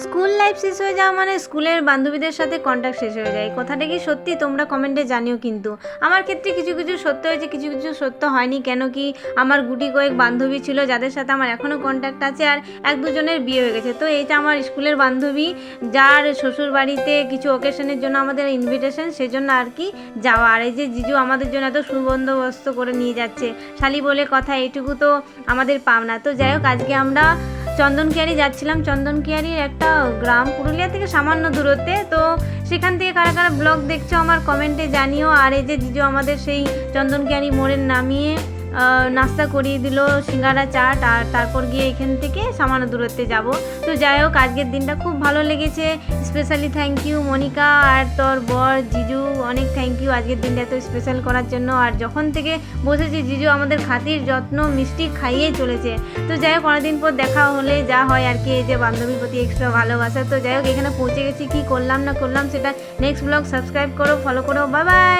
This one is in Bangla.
স্কুল লাইফ শেষ হয়ে যাওয়া মানে স্কুলের বান্ধবীদের সাথে কন্ট্যাক্ট শেষ হয়ে যায়। কথাটা কি সত্যি? তোমরা কমেন্টে জানিও। কিন্তু আমার ক্ষেত্রে কিছু কিছু সত্য হয়েছে, কিছু কিছু সত্য হয়নি। কেন কি আমার গুটি কয়েক বান্ধবী ছিল যাদের সাথে আমার এখনও কন্ট্যাক্ট আছে, আর এক দুজনের বিয়ে হয়ে গেছে। তো এইটা আমার স্কুলের বান্ধবী, যার শ্বশুর বাড়িতে কিছু অকেশনের জন্য আমাদের ইনভিটেশন, সেজন্য আর কি যাওয়া। আর এই যে জিজু আমাদের জন্য এত সুবন্দোবস্ত করে নিয়ে যাচ্ছে, শালি বলে কথা, এইটুকু তো আমাদের পাওনা। তো যাই হোক, আজকে আমরা চন্দনকিয়ারি যাচ্ছিলাম। চন্দনকিয়ারির একটা গ্রাম, পুরুলিয়া থেকে সামান্য দূরত্বে। তো সেখান থেকে কারা কারা ব্লগ দেখছো আমার কমেন্টে জানিও। আর এই যে জিজু আমাদের সেই চন্দনকিয়ারি মোড়ে নামিয়ে নাস্তা করিয়ে দিল, সিঙ্গারা চাট, আর তারপর গিয়ে এখান থেকে সামান্য দূরত্বে যাব। তো যাই হোক, আজকের দিনটা খুব ভালো লেগেছে। স্পেশালি থ্যাংক ইউ মনিকা আর তোর বর জিজু, অনেক থ্যাংক ইউ আজকের দিনটা এত স্পেশাল করার জন্য। আর যখন থেকে বসেছি জিজু আমাদের খাতির যত্ন মিষ্টি খাইয়ে চলেছে। তো যাই হোক, অনেকদিন পর দেখা হলে যা হয় আর কি, এই যে বান্ধবীর প্রতি এক্সট্রা ভালোবাসা। তো যাই হোক, এখানে পৌঁছে গেছি, কী করলাম না করলাম সেটা নেক্সট ব্লগ সাবস্ক্রাইব করো, ফলো করো। Bye bye.